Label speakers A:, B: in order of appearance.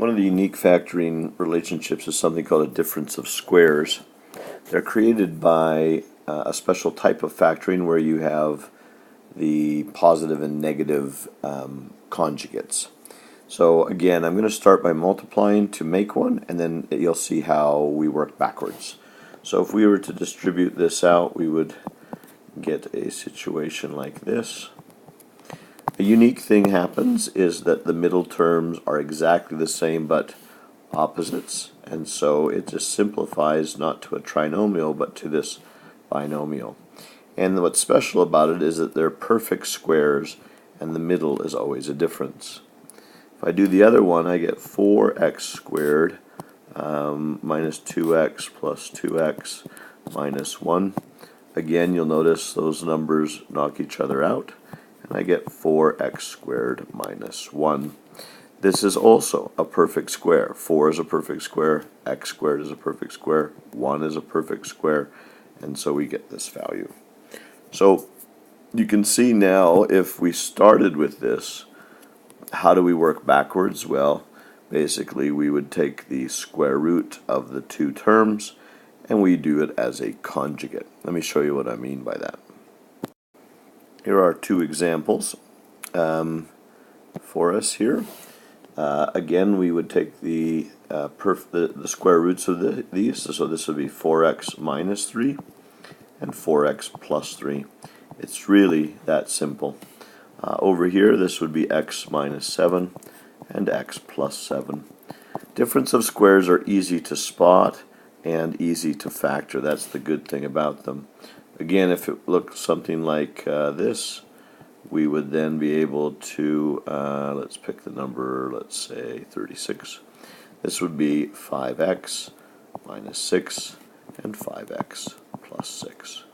A: One of the unique factoring relationships is something called a difference of squares. They're created by a special type of factoring where you have the positive and negative conjugates. So again, I'm going to start by multiplying to make one, and then you'll see how we work backwards. So if we were to distribute this out, we would get a situation like this. A unique thing happens is that the middle terms are exactly the same but opposites, and so it just simplifies not to a trinomial but to this binomial. And what's special about it is that they're perfect squares and the middle is always a difference. If I do the other one, I get 4x squared minus 2x plus 2x minus 1. Again, you'll notice those numbers knock each other out, and I get 4x squared minus 1. This is also a perfect square. 4 is a perfect square, x squared is a perfect square, 1 is a perfect square, and so we get this value. So you can see now, if we started with this, how do we work backwards? Well, basically we would take the square root of the two terms and we do it as a conjugate. Let me show you what I mean by that. Here are two examples for us here. Again, we would take the square roots of these, so this would be 4x minus 3 and 4x plus 3. It's really that simple. Over here, this would be x minus 7 and x plus 7. Difference of squares are easy to spot and easy to factor. That's the good thing about them. Again, if it looked something like this, we would then be able to, let's pick the number, let's say 36. This would be 5x minus 6 and 5x plus 6.